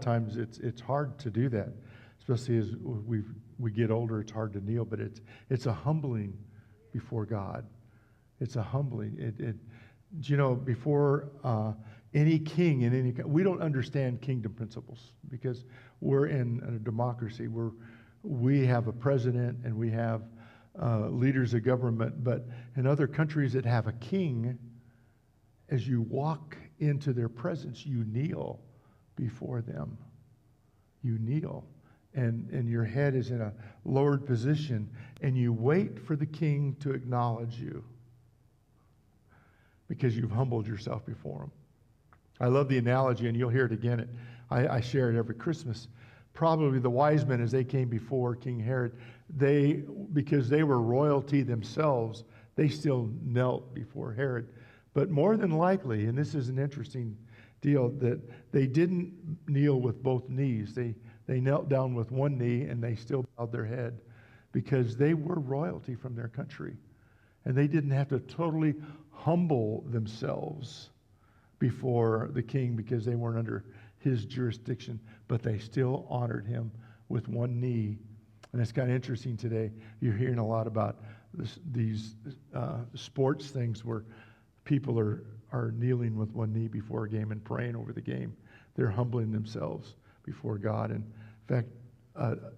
times it's hard to do that, especially as we get older. It's hard to kneel, but it's a humbling before God. It's a humbling. Before any king in we don't understand kingdom principles because we're in a democracy. We have a president and we have leaders of government, but in other countries that have a king, as you walk into their presence, you kneel before them. You kneel, and your head is in a lowered position, and you wait for the king to acknowledge you because you've humbled yourself before him. I love the analogy, and you'll hear it again. I share it every Christmas. Probably the wise men, as they came before King Herod, because they were royalty themselves, they still knelt before Herod. But more than likely, and this is an interesting deal, that they didn't kneel with both knees. They knelt down with one knee and they still bowed their head because they were royalty from their country. And they didn't have to totally humble themselves before the king because they weren't under his jurisdiction, but they still honored him with one knee. And it's kind of interesting today. You're hearing a lot about these sports things where people are kneeling with one knee before a game and praying over the game. They're humbling themselves before God. And in fact,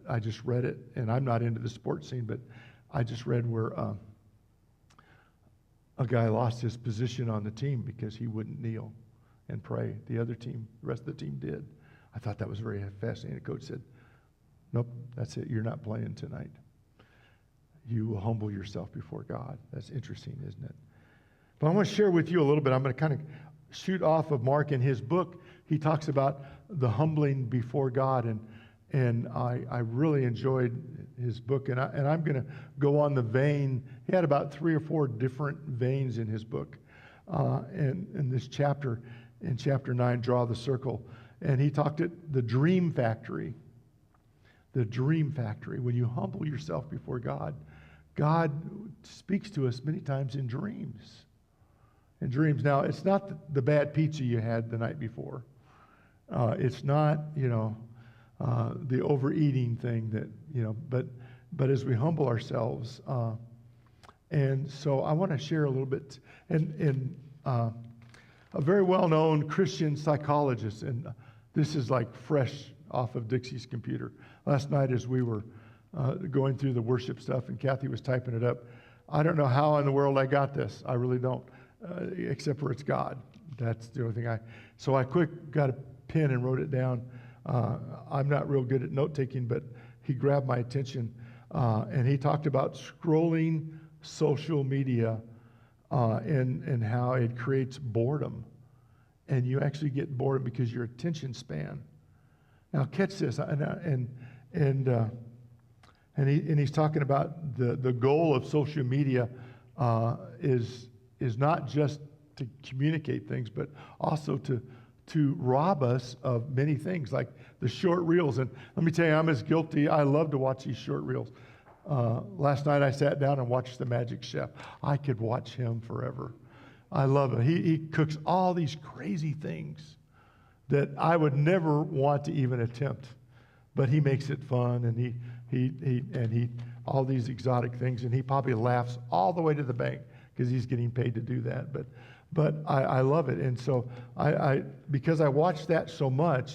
I just read it, and I'm not into the sports scene, but I just read where a guy lost his position on the team because he wouldn't kneel and pray. The rest of the team did. I thought that was very fascinating. The coach said, "Nope, that's it. You're not playing tonight. You will humble yourself before God." That's interesting, isn't it? But I want to share with you a little bit. I'm going to kind of shoot off of Mark in his book. He talks about the humbling before God, and I really enjoyed his book. And I'm going to go on the vein. He had about 3 or 4 different veins in his book. And in this chapter, in chapter 9, Draw the Circle. And he talked at the dream factory. The dream factory. When you humble yourself before God, God speaks to us many times in dreams. In dreams. Now, it's not the bad pizza you had the night before. It's not, the overeating thing that, but as we humble ourselves. And so I want to share a little bit. And a very well-known Christian psychologist, and this is like fresh off of Dixie's computer. Last night as we were going through the worship stuff and Kathy was typing it up, I don't know how in the world I got this. I really don't, except for it's God. That's the only thing so I got a pen and wrote it down. I'm not real good at note-taking, but he grabbed my attention, and he talked about scrolling social media and how it creates boredom. And you actually get bored because your attention span. Now catch this, and he's talking about the goal of social media is not just to communicate things, but also to rob us of many things, like the short reels. And let me tell you, I'm as guilty. I love to watch these short reels. Last night I sat down and watched the Magic Chef. I could watch him forever. I love him. He cooks all these crazy things that I would never want to even attempt, but he makes it fun, and he all these exotic things, and he probably laughs all the way to the bank because he's getting paid to do that. But I love it, and so I because I watch that so much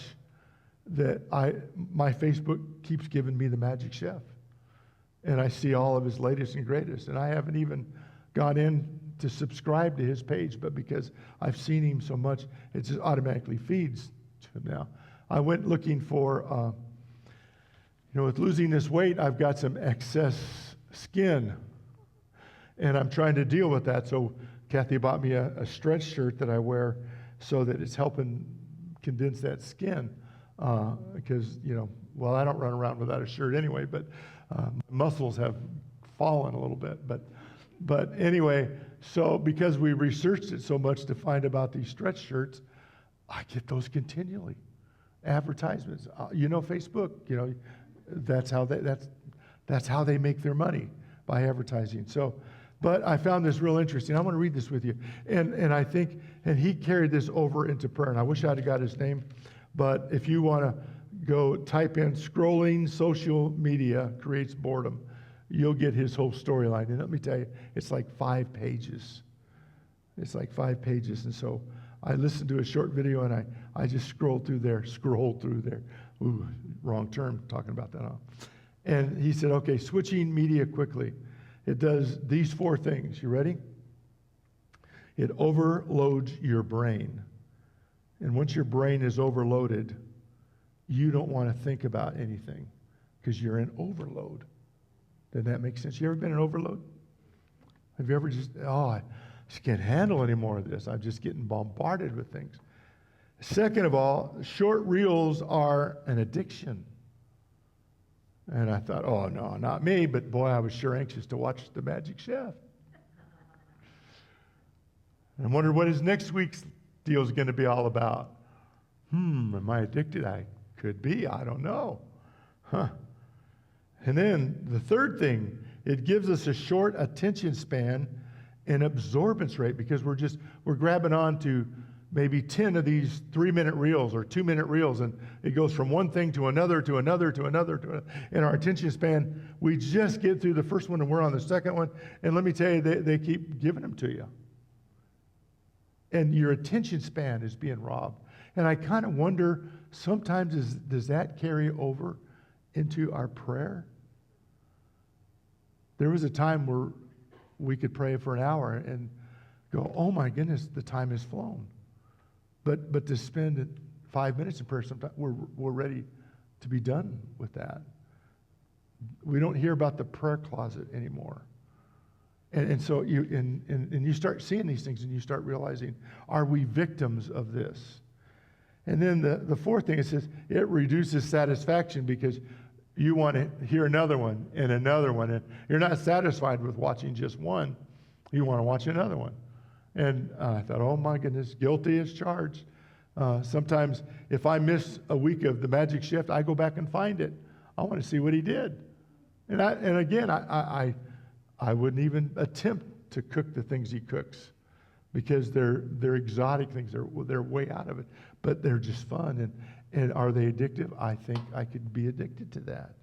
that my Facebook keeps giving me the Magic Chef, and I see all of his latest and greatest, and I haven't even gone in to subscribe to his page, but because I've seen him so much, it just automatically feeds to him now. I went looking for, with losing this weight, I've got some excess skin, and I'm trying to deal with that. So Kathy bought me a stretch shirt that I wear so that it's helping condense that skin, because, I don't run around without a shirt anyway, but my muscles have fallen a little bit. But anyway, so because we researched it so much to find about these stretch shirts, I get those continually. Advertisements, Facebook, that's how they make their money, by advertising. So, but I found this real interesting. I want to read this with you. And I think, and he carried this over into prayer, and I wish I'd have got his name, But if you want to go type in scrolling social media creates boredom, you'll get his whole storyline. And let me tell you, it's like 5 pages. It's like 5 pages. And so I listened to a short video, and I just scrolled through there. Ooh, wrong term, talking about that, huh? And he said, okay, switching media quickly. It does these 4 things. You ready? It overloads your brain. And once your brain is overloaded, you don't want to think about anything because you're in overload. Doesn't that make sense? You ever been in overload? Have you ever I just can't handle any more of this. I'm just getting bombarded with things. Second of all, short reels are an addiction. And I thought, oh, no, not me. But boy, I was sure anxious to watch the Magic Chef. And I wondered what his next week's deal is going to be all about. Am I addicted? I could be. I don't know. And then the third thing, it gives us a short attention span and absorbance rate because we're grabbing on to maybe 10 of these 3-minute reels or 2-minute reels, and it goes from one thing to another, to another, to another, to another. In our attention span, we just get through the first one and we're on the second one, and let me tell you, they keep giving them to you. And your attention span is being robbed. And I kind of wonder, sometimes does that carry over into our prayer? There was a time where we could pray for an hour and go, oh my goodness, the time has flown. But to spend 5 minutes in prayer, sometimes we're ready to be done with that. We don't hear about the prayer closet anymore. And so you start seeing these things and you start realizing, are we victims of this? And then the fourth thing, it says, it reduces satisfaction because you want to hear another one and another one. And you're not satisfied with watching just one. You want to watch another one. And I thought, oh my goodness, guilty as charged. Sometimes if I miss a week of the Magic Shift, I go back and find it. I want to see what he did. And again, I wouldn't even attempt to cook the things he cooks because they're exotic things. They're way out of it, but they're just fun. And are they addictive? I think I could be addicted to that.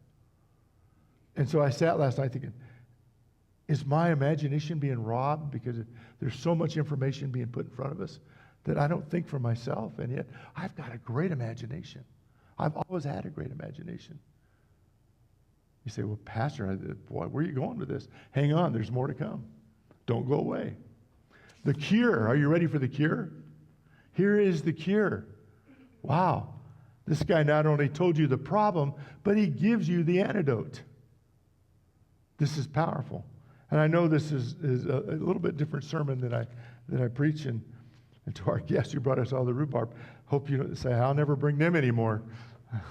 And so I sat last night thinking, is my imagination being robbed because there's so much information being put in front of us that I don't think for myself, and yet I've got a great imagination. I've always had a great imagination. You say, well, Pastor, boy, where are you going with this? Hang on, there's more to come. Don't go away. The cure. Are you ready for the cure? Here is the cure. Wow. This guy not only told you the problem, but he gives you the antidote. This is powerful. And I know this is a little bit different sermon that I preach. And to our guest who brought us all the rhubarb, hope you don't say, I'll never bring them anymore.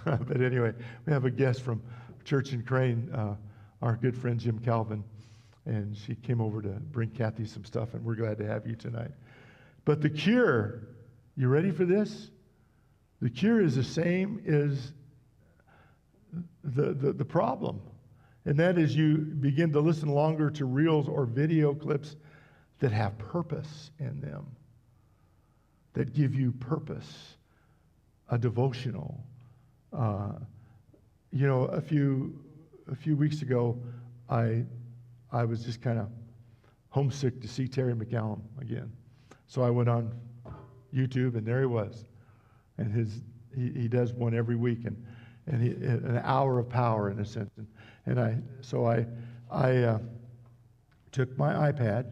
But anyway, we have a guest from Church in Crane, our good friend Jim Calvin, and she came over to bring Kathy some stuff, and we're glad to have you tonight. But the cure, you ready for this? The cure is the same as the problem, and that is you begin to listen longer to reels or video clips that have purpose in them, that give you purpose, a devotional. A few weeks ago, I was just kind of homesick to see Terry McCallum again. So I went on YouTube, and there he was. And he does one every week, and an hour of power in a sense. And I took my iPad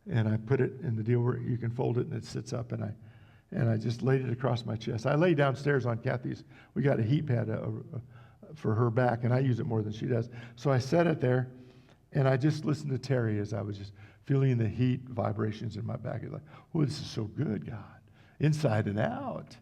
and I put it in the deal where you can fold it and it sits up, and I just laid it across my chest. I lay downstairs on Kathy's. We got a heat pad for her back, and I use it more than she does. So I set it there, and I just listened to Terry as I was just feeling the heat vibrations in my back. It's like, oh, this is so good, God. Inside and out.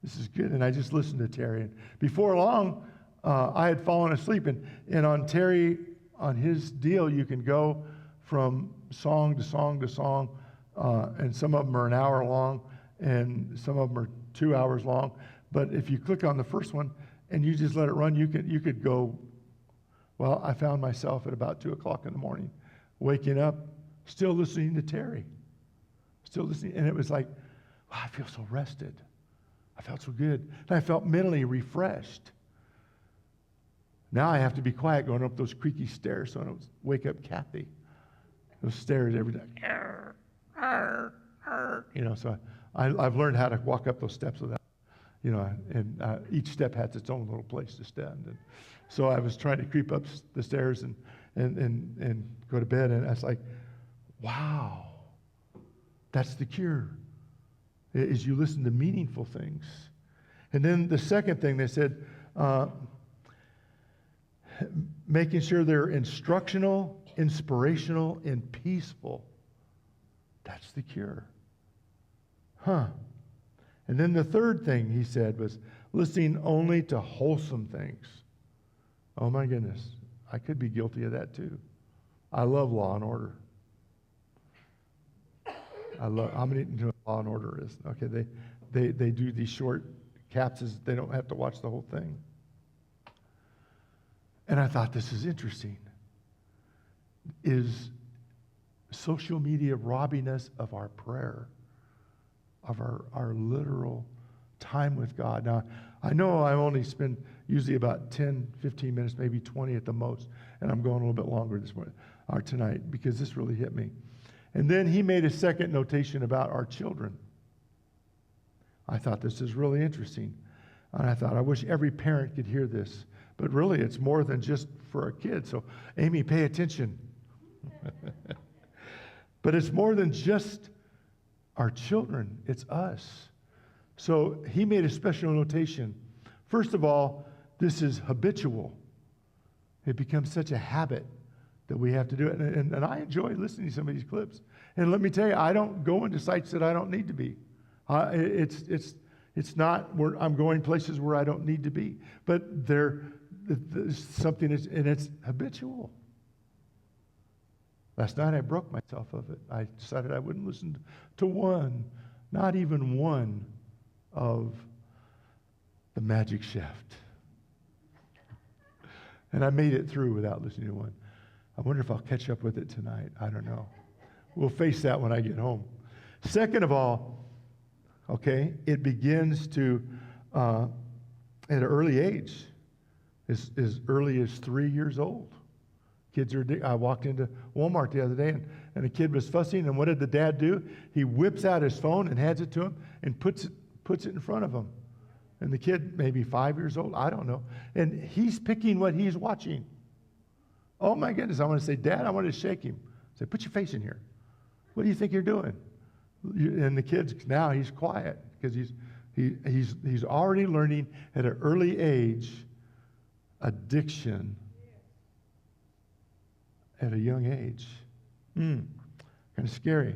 This is good. And I just listened to Terry. And before long, I had fallen asleep. And on Terry, on his deal, you can go from song to song to song, and some of them are an hour long, and some of them are 2 hours long. But if you click on the first one and you just let it run, you could go. Well, I found myself at about 2 o'clock in the morning, waking up, still listening to Terry, still listening, and it was like, wow, I feel so rested. I felt so good. And I felt mentally refreshed. Now I have to be quiet going up those creaky stairs so I don't wake up Kathy. Those stairs every day. So I've learned how to walk up those steps without, and each step has its own little place to stand. And so I was trying to creep up the stairs and go to bed, and I was like, wow, that's the cure, is you listen to meaningful things. And then the second thing they said, making sure they're instructional, inspirational, and peaceful. That's the cure. And then the third thing he said was listening only to wholesome things. Oh my goodness, I could be guilty of that too. I love Law and Order. How many know what Law and Order is? Okay, they do these short capsules. They don't have to watch the whole thing. And I thought, this is interesting. Is social media robbing us of our prayer, of our literal time with God? Now, I know I only spend usually about 10, 15 minutes, maybe 20 at the most, and I'm going a little bit longer this morning or tonight because this really hit me. And then he made a second notation about our children. I thought this is really interesting. And I thought, I wish every parent could hear this. But really, it's more than just for our kids. So, Amy, pay attention. But it's more than just our children. It's us. So he made a special notation. First of all, this is habitual. It becomes such a habit that we have to do it. And I enjoy listening to some of these clips. And let me tell you, I don't go into sites that I don't need to be. It's not where I'm going places where I don't need to be. But there's something, and it's habitual. Last night I broke myself of it. I decided I wouldn't listen to one, not even one, of the Magic Shift. And I made it through without listening to one. I wonder if I'll catch up with it tonight. I don't know. We'll face that when I get home. Second of all, okay, it begins to, at an early age, as early as 3 years old. I walked into Walmart the other day, and a kid was fussing, and what did the dad do? He whips out his phone and hands it to him and puts it in front of him. And the kid, maybe 5 years old, I don't know, and he's picking what he's watching. Oh my goodness, I want to say, Dad, I want to shake him. Say, put your face in here. What do you think you're doing? And the kid's, now he's quiet because he's already learning at an early age addiction at a young age. Kind of scary.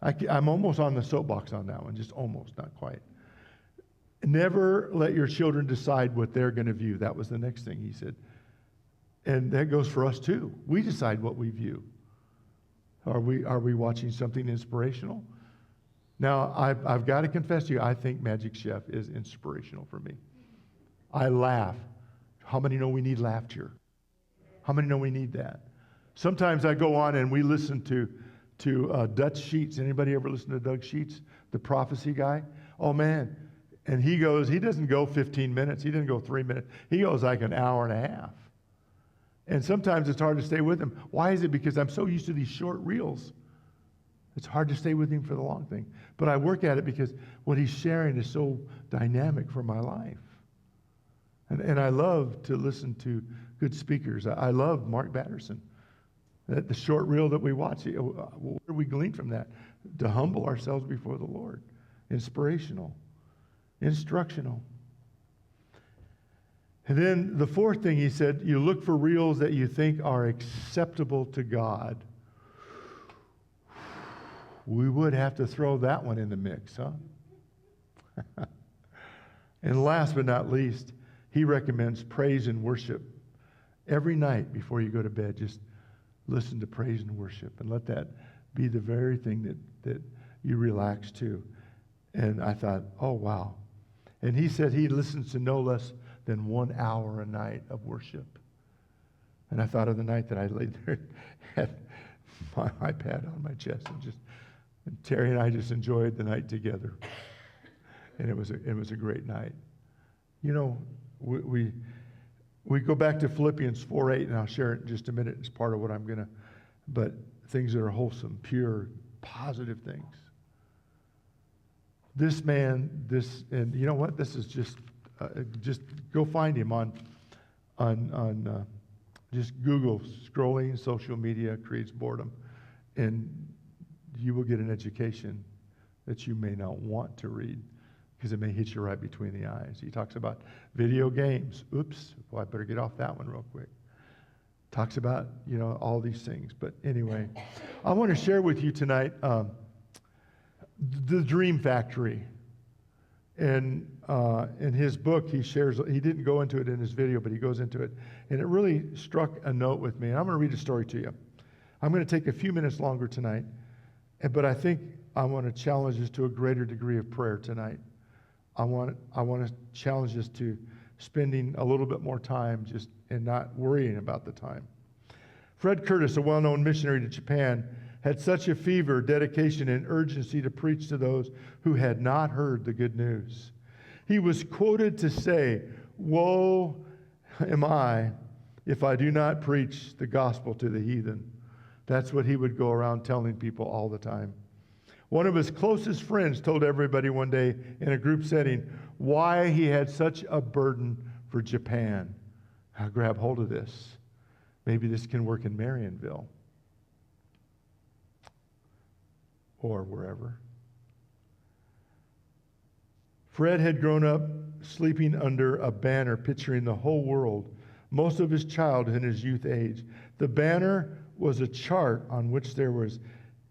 I'm almost on the soapbox on that one, just almost, not quite. Never let your children decide what they're going to view. That was the next thing he said. And that goes for us too. We decide what we view. Are we watching something inspirational? Now, I've got to confess to you, I think Magic Chef is inspirational for me. I laugh. How many know we need laughter? How many know we need that? Sometimes I go on and we listen to Dutch Sheets. Anybody ever listen to Doug Sheets, the prophecy guy? Oh, man. And he doesn't go 15 minutes. He doesn't go 3 minutes. He goes like an hour and a half. And sometimes it's hard to stay with him. Why is it? Because I'm so used to these short reels. It's hard to stay with him for the long thing. But I work at it because what he's sharing is so dynamic for my life. And I love to listen to good speakers. I love Mark Batterson. The short reel that we watch, what do we glean from that? To humble ourselves before the Lord. Inspirational. Instructional. And then the fourth thing he said, you look for reels that you think are acceptable to God. We would have to throw that one in the mix, huh? And last but not least, he recommends praise and worship. Every night before you go to bed, just listen to praise and worship and let that be the very thing that you relax to. And I thought, oh, wow. And he said he listens to no less than 1 hour a night of worship. And I thought of the night that I laid there and had my iPad on my chest and Terry and I just enjoyed the night together. and it was a great night. You know, we go back to Philippians 4:8, and I'll share it in just a minute. It's part of what I'm gonna, but things that are wholesome, pure, positive things. This man, and you know what? This is just go find him on just Google. Scrolling social media creates boredom, and you will get an education that you may not want to read because it may hit you right between the eyes. He talks about video games. Oops, well, I better get off that one real quick. Talks about, all these things. But anyway, I want to share with you tonight the Dream Factory. And in his book, he didn't go into it in his video, but he goes into it. And it really struck a note with me. And I'm going to read a story to you. I'm going to take a few minutes longer tonight, but I think I want to challenge us to a greater degree of prayer tonight. I want to challenge us to spending a little bit more time and not worrying about the time. Fred Curtis, a well-known missionary to Japan, had such a fever, dedication, and urgency to preach to those who had not heard the good news. He was quoted to say, "Woe am I if I do not preach the gospel to the heathen." That's what he would go around telling people all the time. One of his closest friends told everybody one day in a group setting why he had such a burden for Japan. I'll grab hold of this. Maybe this can work in Marionville or wherever. Fred had grown up sleeping under a banner picturing the whole world most of his childhood and his youth age. The banner was a chart on which there was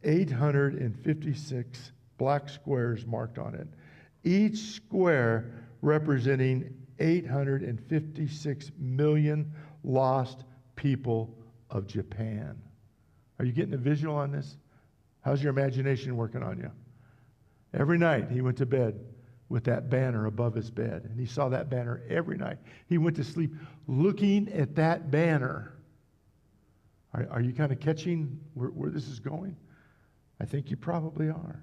856 black squares marked on it, each square representing 856 million lost people of Japan. Are you getting a visual on this? How's your imagination working on you? Every night he went to bed with that banner above his bed, and he saw that banner every night. He went to sleep looking at that banner. Are you kind of catching where this is going? I think you probably are.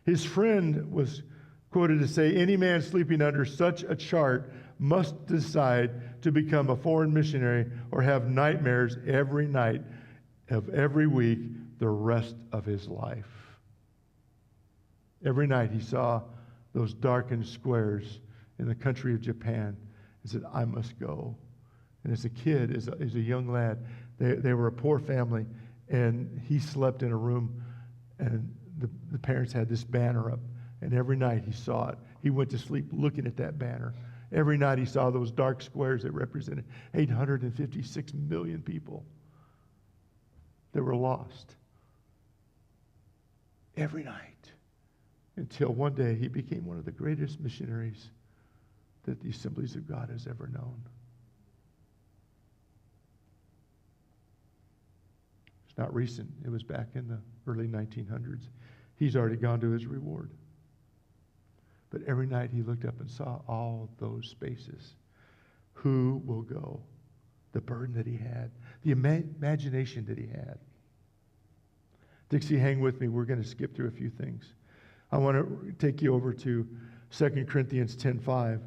His friend was quoted to say, "Any man sleeping under such a chart must decide to become a foreign missionary or have nightmares every night of every week the rest of his life." Every night he saw those darkened squares in the country of Japan and said, "I must go." And as a kid, as a young lad, they were a poor family, and he slept in a room, and the parents had this banner up, and every night he saw it. He went to sleep looking at that banner. Every night he saw those dark squares that represented 856 million people that were lost. Every night. Until one day he became one of the greatest missionaries that the Assemblies of God has ever known. It's not recent. It was back in the early 1900s. He's already gone to his reward. But every night he looked up and saw all those spaces. Who will go? The burden that he had. The imagination that he had. Dixie, hang with me. We're going to skip through a few things. I want to take you over to 2 Corinthians 10:5.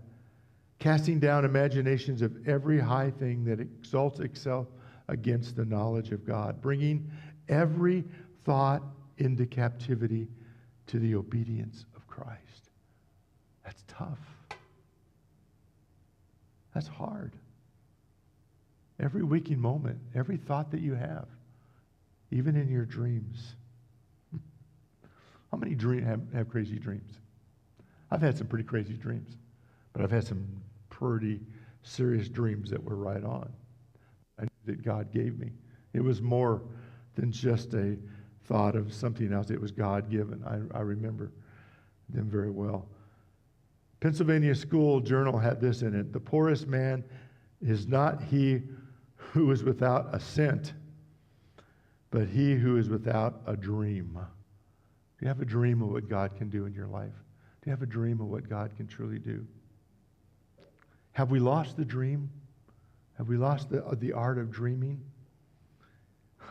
Casting down imaginations of every high thing that exalts itself against the knowledge of God, bringing every thought into captivity to the obedience of Christ. That's tough. That's hard. Every waking moment, every thought that you have, even in your dreams. How many have crazy dreams? I've had some pretty crazy dreams, but I've had some pretty serious dreams that were right on. That God gave me. It was more than just a thought of something else. It was God-given. I remember them very well. Pennsylvania School Journal had this in it: "The poorest man is not he who is without a cent, but he who is without a dream." Do you have a dream of what God can do in your life? Do you have a dream of what God can truly do? Have we lost the dream? Have we lost the art of dreaming?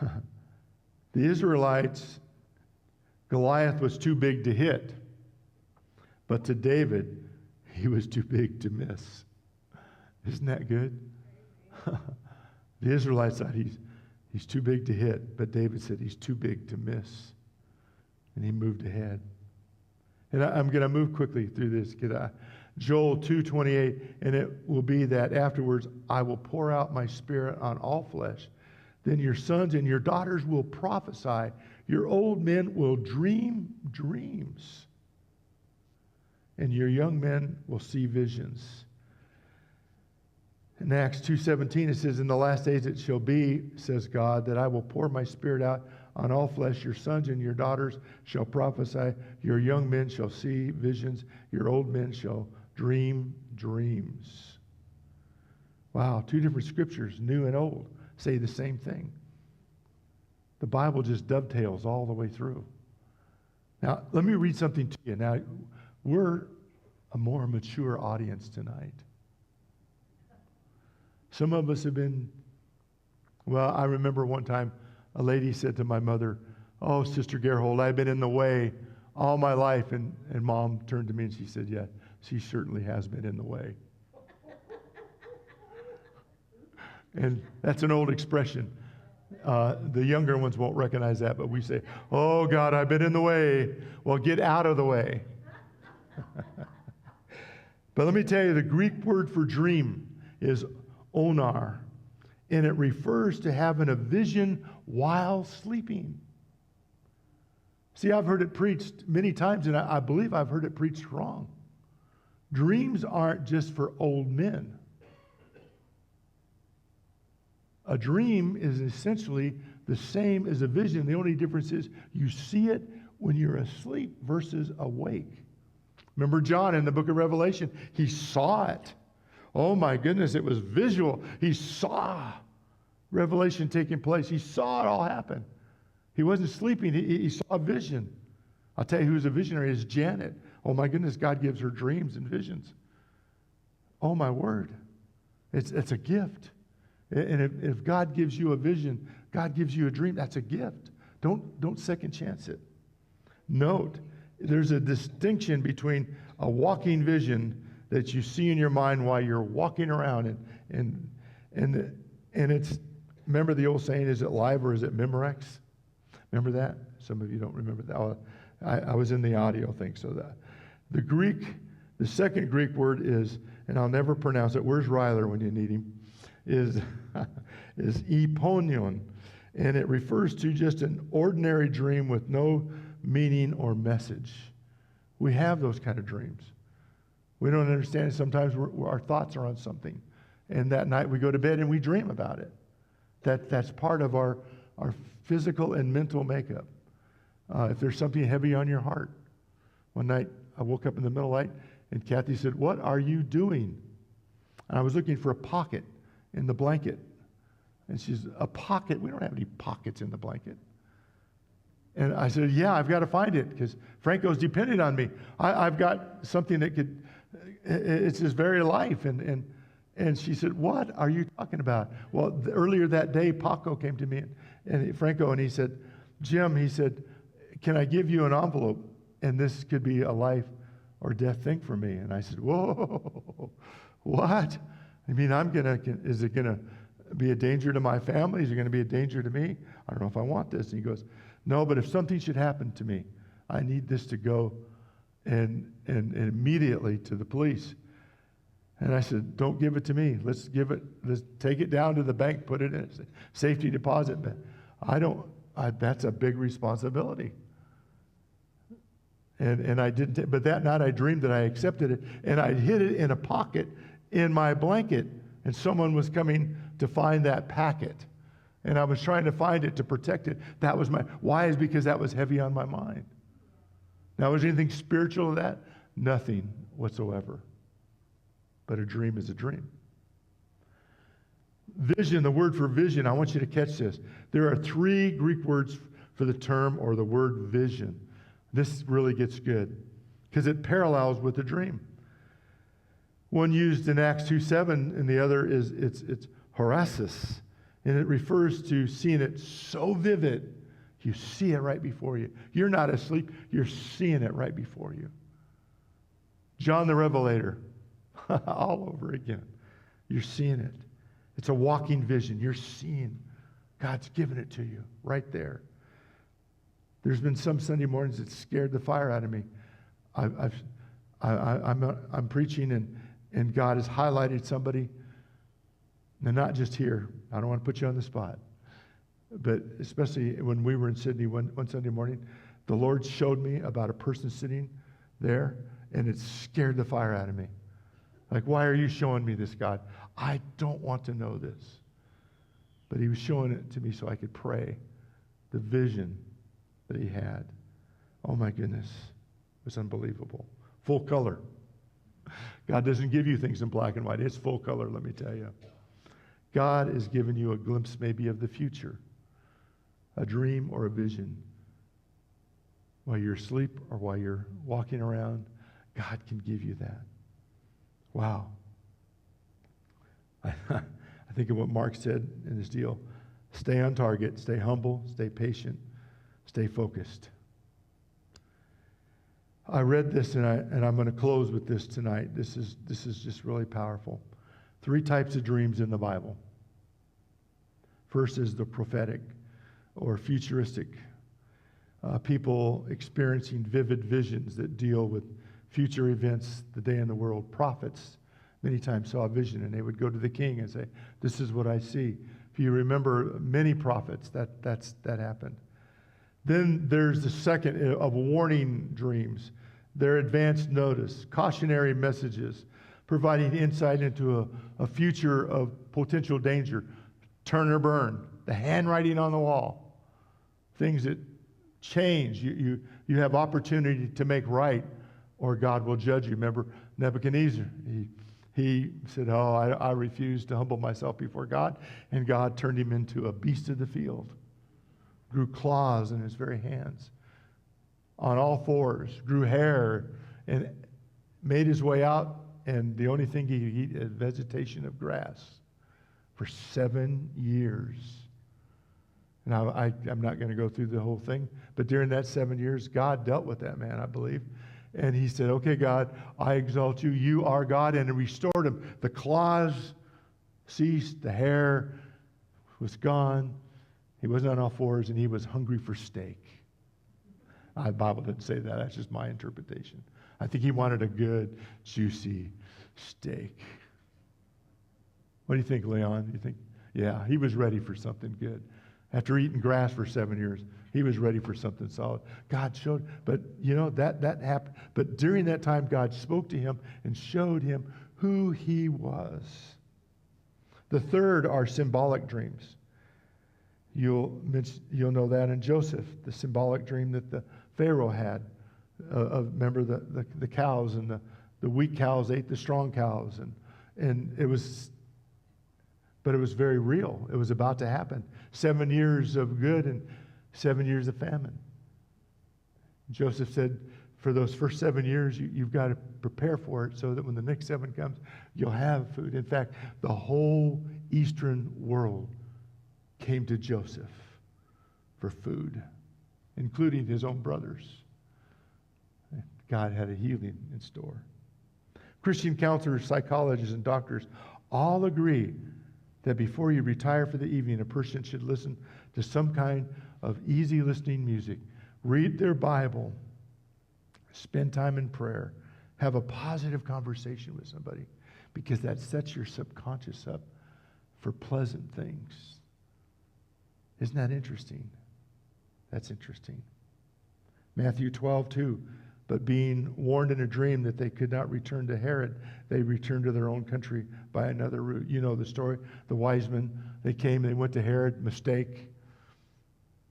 The Israelites, Goliath was too big to hit, But to David, he was too big to miss. Isn't that good? The Israelites thought he's too big to hit, but David said he's too big to miss. And he moved ahead. And I'm going to move quickly through this. Joel 2:28, and it will be that afterwards I will pour out my spirit on all flesh. Then your sons and your daughters will prophesy. Your old men will dream dreams. And your young men will see visions. In Acts 2:17, it says, in the last days it shall be, says God, that I will pour my spirit out on all flesh. Your sons and your daughters shall prophesy. Your young men shall see visions. Your old men shall dream dreams. Wow, two different scriptures, new and old, say the same thing. The Bible just dovetails all the way through. Now, let me read something to you. Now, we're a more mature audience tonight. Some of us have been, well, I remember one time a lady said to my mother, oh, Sister Gerhold, I've been in the way all my life. And Mom turned to me and she said, yeah, she certainly has been in the way. And that's an old expression. The younger ones won't recognize that, but we say, oh, God, I've been in the way. Well, get out of the way. But let me tell you, the Greek word for dream is onar, and it refers to having a vision while sleeping. See, I've heard it preached many times, and I believe I've heard it preached wrong. Dreams aren't just for old men. A dream is essentially the same as a vision. The only difference is you see it when you're asleep versus awake. Remember John in the book of Revelation? He saw it. Oh my goodness, it was visual. He saw Revelation taking place. He saw it all happen. He wasn't sleeping. He saw a vision. I'll tell you who's a visionary is Janet. Oh my goodness, God gives her dreams and visions. Oh my word. It's a gift. And if God gives you a vision, God gives you a dream, that's a gift. Don't second chance it. Note, there's a distinction between a walking vision that you see in your mind while you're walking around and it's, remember the old saying, is it live or is it Memorex? Remember that? Some of you don't remember that. Oh, I was in the audio thing, so that the second Greek word is, and I'll never pronounce it, where's Ryler when you need him, is eponion, and it refers to just an ordinary dream with no meaning or message. We have those kind of dreams. We don't understand. Sometimes our thoughts are on something, and that night we go to bed and we dream about it. That's part of our physical and mental makeup. If there's something heavy on your heart, one night I woke up in the middle of the night and Kathy said, "What are you doing?" And I was looking for a pocket in the blanket. And she's, "A pocket? We don't have any pockets in the blanket." And I said, "Yeah, I've got to find it because Franco's depending on me. I've got something that could, it's his very life." And she said, "What are you talking about?" Well, earlier that day, Paco came to me and Franco, and he said, "Jim," he said, "can I give you an envelope? And this could be a life or death thing for me." And I said, "Whoa, what? I mean, is it going to be a danger to my family? Is it going to be a danger to me? I don't know if I want this." And he goes, "No, but if something should happen to me, I need this to go and immediately to the police." And I said, "Don't give it to me. Let's take it down to the bank, put it in a safety deposit." But that's a big responsibility. And I didn't, but that night I dreamed that I accepted it, and I hid it in a pocket in my blanket, and someone was coming to find that packet. And I was trying to find it to protect it. That was why is because that was heavy on my mind. Now, was there anything spiritual in that? Nothing whatsoever. But a dream is a dream. Vision, the word for vision, I want you to catch this. There are 3 Greek words for the term or the word vision. This really gets good because it parallels with the dream. One used in Acts 2:7, and the other is it's horasis, and it refers to seeing it so vivid, you see it right before you. You're not asleep, you're seeing it right before you. John the Revelator, all over again. You're seeing it. It's a walking vision. You're seeing God's given it to you right there. There's been some Sunday mornings that scared the fire out of me. I'm preaching and God has highlighted somebody, and not just here. I don't want to put you on the spot, but especially when we were in Sydney one Sunday morning, the Lord showed me about a person sitting there, and it scared the fire out of me. Like, why are you showing me this, God? I don't want to know this. But he was showing it to me so I could pray the vision that he had. Oh my goodness. It was unbelievable. Full color. God doesn't give you things in black and white. It's full color, let me tell you. God has given you a glimpse maybe of the future, a dream or a vision. While you're asleep or while you're walking around, God can give you that. Wow. I think of what Mark said in his deal. Stay on target, stay humble, stay patient, stay focused. I read this, and I'm going to close with this tonight. This is just really powerful. 3 types of dreams in the Bible. First is the prophetic or futuristic. People experiencing vivid visions that deal with future events, the day in the world. Prophets many times saw a vision, and they would go to the king and say, this is what I see. If you remember many prophets, that happened. Then there's the second of warning dreams. They're advanced notice, cautionary messages, providing insight into a future of potential danger. Turn or burn, the handwriting on the wall, things that change. You have opportunity to make right, or God will judge you. Remember Nebuchadnezzar? He said, I refuse to humble myself before God. And God turned him into a beast of the field. Grew claws in his very hands. On all fours. Grew hair. And made his way out. And the only thing he could eat is vegetation of grass. For 7 years. Now, I'm not going to go through the whole thing. But during that 7 years, God dealt with that man, I believe. And he said, okay, God, I exalt you. You are God. And he restored him. The claws ceased. The hair was gone. He wasn't on all fours, and he was hungry for steak. The Bible didn't say that. That's just my interpretation. I think he wanted a good, juicy steak. What do you think, Leon? You think, yeah, he was ready for something good. After eating grass for 7 years, he was ready for something solid. God showed, but that happened. But during that time, God spoke to him and showed him who he was. The third are symbolic dreams. You'll know that in Joseph, the symbolic dream that the Pharaoh had. Remember the cows, and the weak cows ate the strong cows, and it was. But it was very real. It was about to happen. 7 years of good and 7 years of famine. Joseph said, for those first 7 years, you've got to prepare for it so that when the next 7 comes, you'll have food. In fact, the whole Eastern world came to Joseph for food, including his own brothers. God had a healing in store. Christian counselors, psychologists, and doctors all agree that before you retire for the evening, a person should listen to some kind of easy listening music, read their Bible, spend time in prayer, have a positive conversation with somebody, because that sets your subconscious up for pleasant things. Isn't that interesting? That's interesting. Matthew 12:2. But being warned in a dream that they could not return to Herod, they returned to their own country by another route. You know the story. The wise men, they came, they went to Herod. Mistake.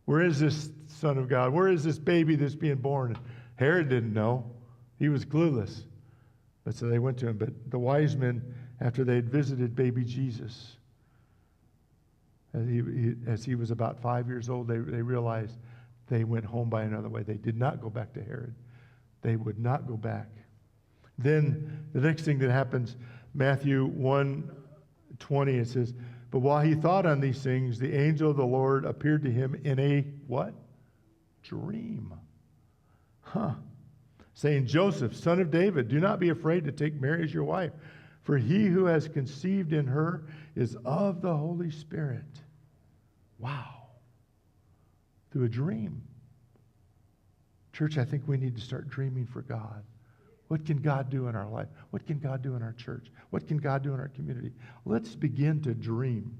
Where is this Son of God? Where is this baby that's being born? Herod didn't know. He was clueless. But so they went to him. But the wise men, after they had visited baby Jesus, as he was about 5 years old, they realized they went home by another way. They did not go back to Herod. They would not go back. Then the next thing that happens, Matthew 1:20, it says, but while he thought on these things, the angel of the Lord appeared to him in a what? Dream. saying, Joseph, son of David, do not be afraid to take Mary as your wife, for he who has conceived in her is of the Holy Spirit. Wow. Through a dream. Church, I think we need to start dreaming for God. What can God do in our life? What can God do in our church? What can God do in our community? Let's begin to dream.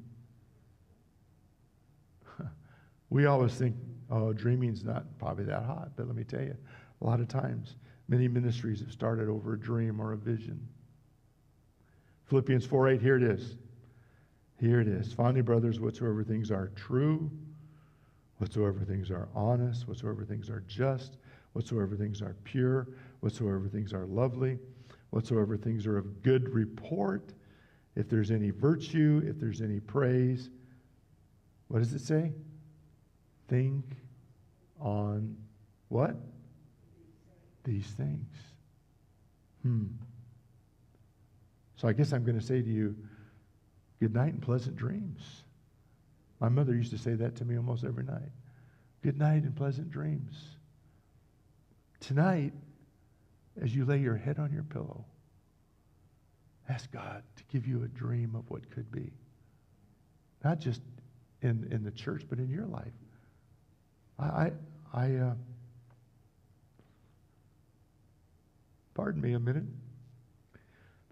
We always think, oh, dreaming's not probably that hot. But let me tell you, a lot of times, many ministries have started over a dream or a vision. Philippians 4:8, here it is. Here it is. Finally, brothers, whatsoever things are true, whatsoever things are honest, whatsoever things are just, whatsoever things are pure, whatsoever things are lovely, whatsoever things are of good report, if there's any virtue, if there's any praise, what does it say? Think on what? These things. So I guess I'm going to say to you, good night and pleasant dreams. My mother used to say that to me almost every night. Good night and pleasant dreams. Tonight, as you lay your head on your pillow, ask God to give you a dream of what could be. Not just in the church, but in your life. Pardon me a minute,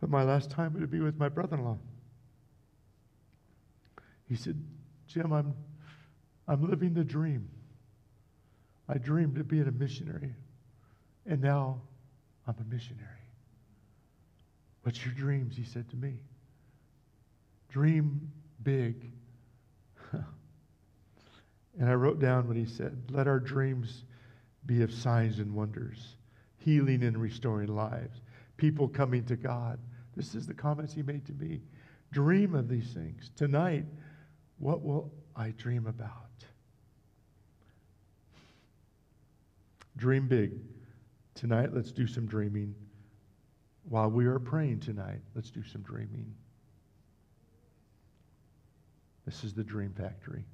but my last time would be with my brother-in-law. He said, Jim, I'm living the dream. I dreamed of being a missionary, and now I'm a missionary. What's your dreams? He said to me. Dream big. And I wrote down what he said. Let our dreams be of signs and wonders, healing and restoring lives, people coming to God. This is the comments he made to me. Dream of these things. Tonight, what will I dream about? Dream big. Tonight, let's do some dreaming. While we are praying tonight, let's do some dreaming. This is the Dream Factory.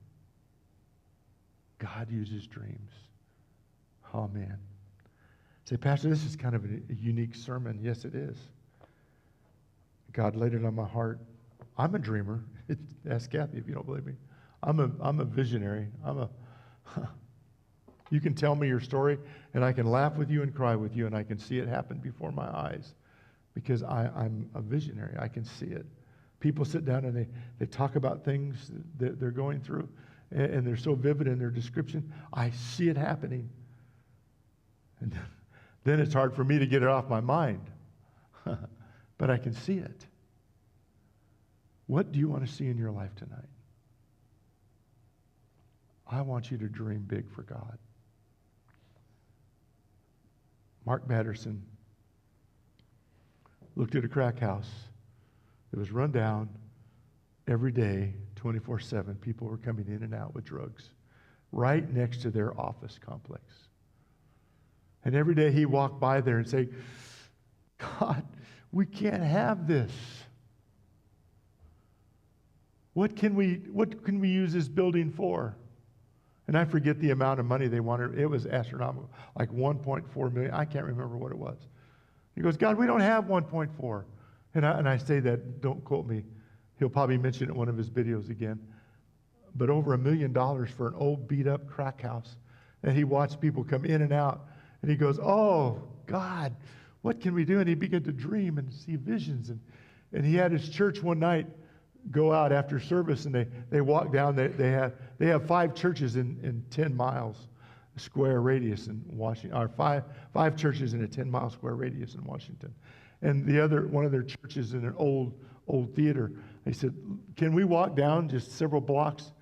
God uses dreams. Oh, man. Say, Pastor, this is kind of a unique sermon. Yes, it is. God laid it on my heart. I'm a dreamer. Ask Kathy if you don't believe me. I'm a visionary. You can tell me your story, and I can laugh with you and cry with you, and I can see it happen before my eyes because I'm a visionary. I can see it. People sit down and they talk about things that they're going through, and they're so vivid in their description. I see it happening. And then it's hard for me to get it off my mind. But I can see it. What do you want to see in your life tonight? I want you to dream big for God. Mark Batterson looked at a crack house. It was run down every day, 24/7. People were coming in and out with drugs right next to their office complex. And every day he walked by there and say, God, we can't have this. What can we use this building for? And I forget the amount of money they wanted. It was astronomical, like 1.4 million. I can't remember what it was. He goes, God, we don't have 1.4. And I say that, don't quote me. He'll probably mention it in one of his videos again. But over $1 million for an old beat-up crack house. And he watched people come in and out. And he goes, oh, God, what can we do? And he began to dream and see visions. And he had his church one night go out after service, and they walk down. They have 5 churches in 10 miles square radius in Washington, or five churches in a 10-mile square radius in Washington. And one of their churches in an old theater. They said, can we walk down just several blocks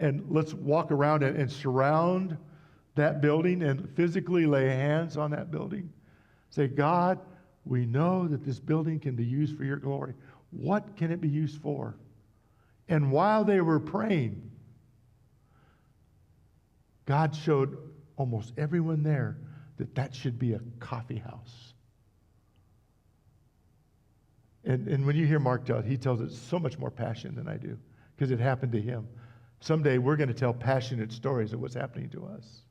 and let's walk around and surround that building and physically lay hands on that building? Say, God, we know that this building can be used for your glory. What can it be used for? And while they were praying, God showed almost everyone there that should be a coffee house. And when you hear Mark tell it, he tells it so much more passion than I do because it happened to him. Someday we're going to tell passionate stories of what's happening to us.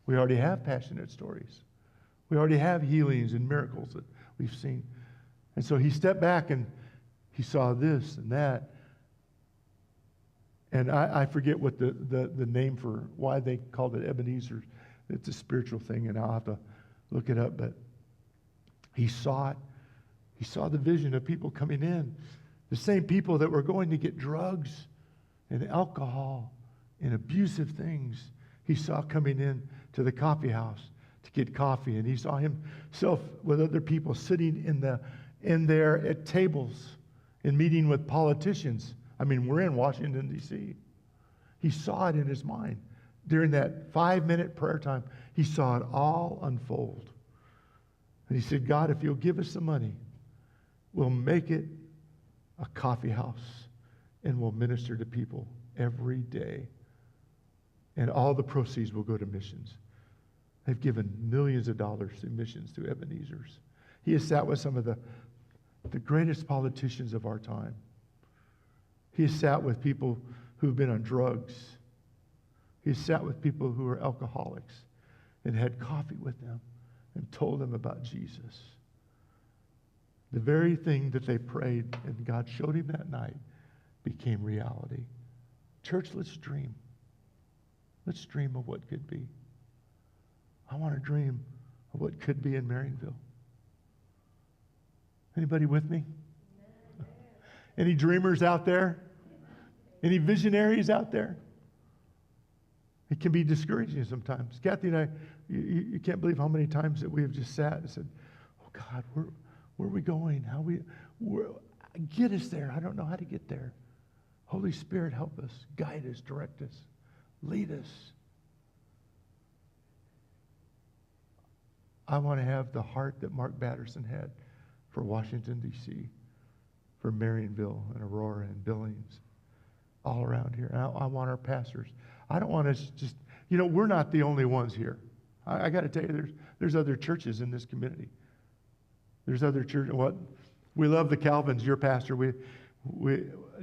We already have passionate stories. We already have healings and miracles that we've seen. And so he stepped back and he saw this and that. And I forget what the name for why they called it Ebenezer. It's a spiritual thing, and I'll have to look it up. But he saw it. He saw the vision of people coming in. The same people that were going to get drugs and alcohol and abusive things, he saw coming in to the coffee house to get coffee. And he saw himself with other people sitting in there at tables and meeting with politicians. I mean, we're in Washington, D.C. He saw it in his mind. During that 5-minute prayer time, he saw it all unfold. And he said, God, if you'll give us the money, we'll make it a coffee house and we'll minister to people every day. And all the proceeds will go to missions. They've given millions of dollars to missions through Ebenezer's. He has sat with some of the greatest politicians of our time. He has sat with people who've been on drugs. He has sat with people who are alcoholics and had coffee with them and told them about Jesus. The very thing that they prayed and God showed him that night became reality. Church, let's dream. Let's dream of what could be. I want to dream of what could be in Marionville. Anybody with me? Any dreamers out there? Any visionaries out there? It can be discouraging sometimes. Kathy and I, you can't believe how many times that we have just sat and said, oh God, where are we going? Get us there. I don't know how to get there. Holy Spirit, help us, guide us, direct us, lead us. I want to have the heart that Mark Batterson had for Washington, D.C., for Marionville and Aurora and Billings, all around here. And I want our pastors. I don't want us just, we're not the only ones here. I got to tell you, there's other churches in this community. There's other churches. We love the Calvins, your pastor.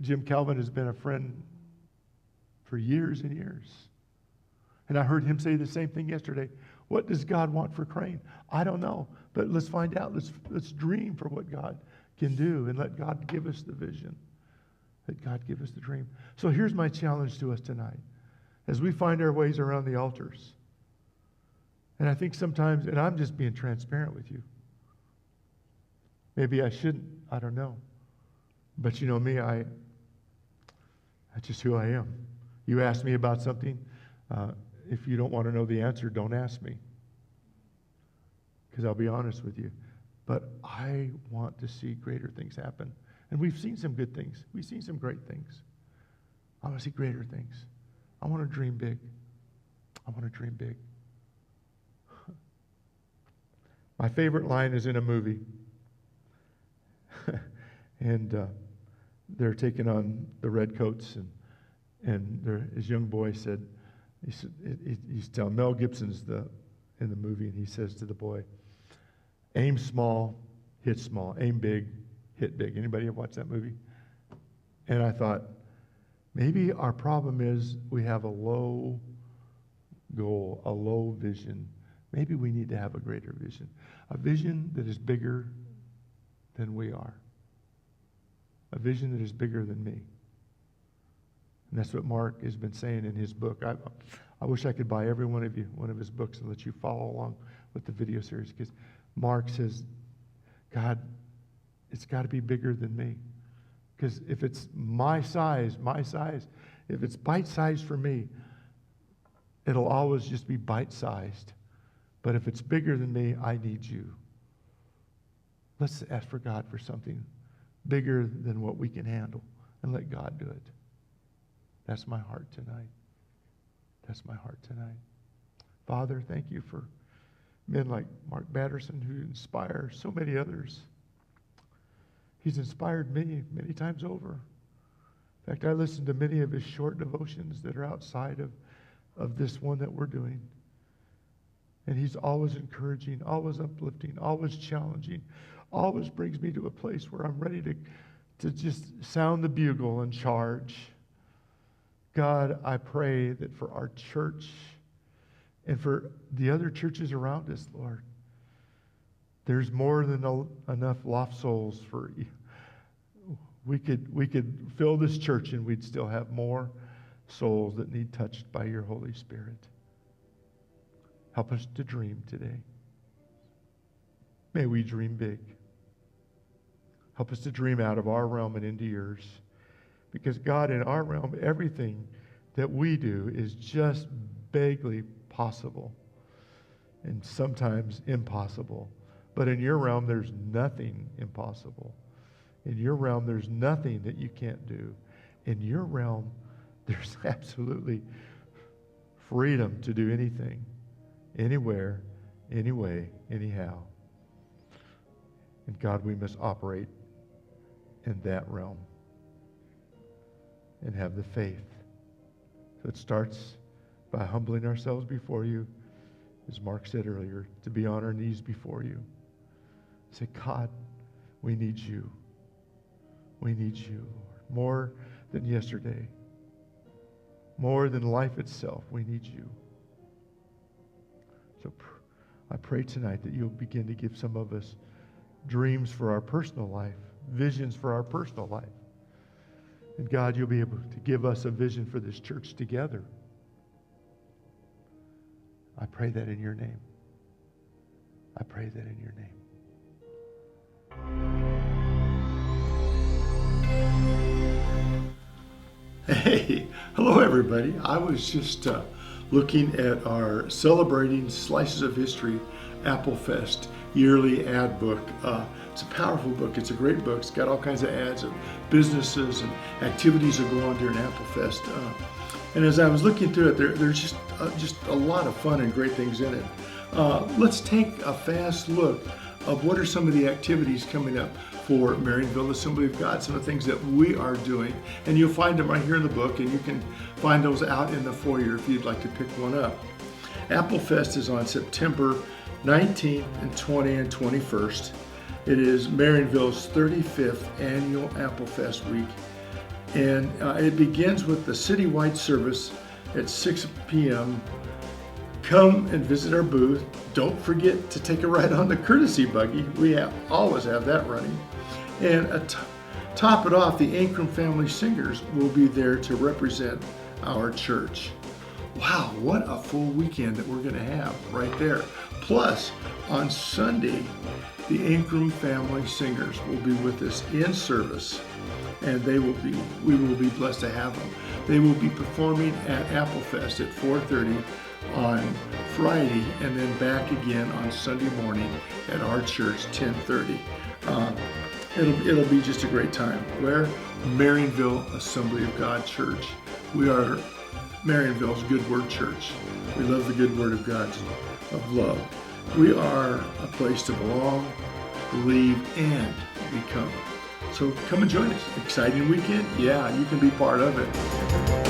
Jim Calvin has been a friend for years and years. And I heard him say the same thing yesterday. What does God want for Crane? I don't know, but let's find out. Let's dream for what God can do and let God give us the vision. Let God give us the dream. So here's my challenge to us tonight. As we find our ways around the altars, and I think sometimes, and I'm just being transparent with you. Maybe I shouldn't, I don't know. But you know me, that's just who I am. You ask me about something, if you don't want to know the answer, don't ask me. Because I'll be honest with you. But I want to see greater things happen. And we've seen some good things. We've seen some great things. I want to see greater things. I want to dream big. I want to dream big. My favorite line is in a movie. And they're taking on the red coats, and his young boy said, he's telling Mel Gibson's in the movie, and he says to the boy, aim small, hit small. Aim big, hit big. Anybody ever watch that movie? And I thought, maybe our problem is we have a low goal, a low vision. Maybe we need to have a greater vision. A vision that is bigger than we are. A vision that is bigger than me. And that's what Mark has been saying in his book. I wish I could buy every one of you one of his books and let you follow along with the video series, because Mark says, God, it's got to be bigger than me. Because if it's my size, if it's bite-sized for me, it'll always just be bite-sized. But if it's bigger than me, I need you. Let's ask for God for something bigger than what we can handle and let God do it. That's my heart tonight. That's my heart tonight. Father, thank you for men like Mark Batterson who inspire so many others. He's inspired me many times over. In fact, I listened to many of his short devotions that are outside of this one that we're doing. And he's always encouraging, always uplifting, always challenging, always brings me to a place where I'm ready to just sound the bugle and charge. God, I pray that for our church and for the other churches around us, Lord, There's more than enough lost souls for you. We could fill this church and we'd still have more souls that need touched by your Holy Spirit. Help us to dream today. May we dream big. Help us to dream out of our realm and into yours. Because God, in our realm, everything that we do is just vaguely possible and sometimes impossible. But in your realm, there's nothing impossible. In your realm, there's nothing that you can't do. In your realm, there's absolutely freedom to do anything, anywhere, anyway, anyhow. And God, we must operate in that realm and have the faith. So it starts by humbling ourselves before you, as Mark said earlier, to be on our knees before you. Say, God, we need you. We need you, Lord, more than yesterday, more than life itself. We need you. So I pray tonight that you'll begin to give some of us dreams for our personal life, visions for our personal life. And God, you'll be able to give us a vision for this church together. I pray that in your name. I pray that in your name. Hey, hello everybody. I was just looking at our Celebrating Slices of History Apple Fest yearly ad book. It's a powerful book. It's a great book. It's got all kinds of ads of businesses and activities that go on during Apple Fest. And as I was looking through it, there's just a lot of fun and great things in it. Let's take a fast look of what are some of the activities coming up for Marionville Assembly of God, some of the things that we are doing. And you'll find them right here in the book, and you can find those out in the foyer if you'd like to pick one up. Apple Fest is on September 19th and 20th and 21st. It is Marionville's 35th annual Apple Fest week. And it begins with the citywide service at 6 p.m. Come and visit our booth. Don't forget to take a ride on the courtesy buggy. We always have that running. And top it off, the Ankrum Family Singers will be there to represent our church. Wow, what a full weekend that we're going to have right there. Plus, on Sunday, the Ankrum Family Singers will be with us in service, and we will be blessed to have them. They will be performing at Apple Fest at 4:30 on Friday, and then back again on Sunday morning at our church, 10:30. It'll be just a great time. Where? Marionville Assembly of God Church. We are Marionville's Good Word Church. We love the good word of God, of love. We are a place to belong, believe, and become. So come and join us. Exciting weekend? Yeah, you can be part of it.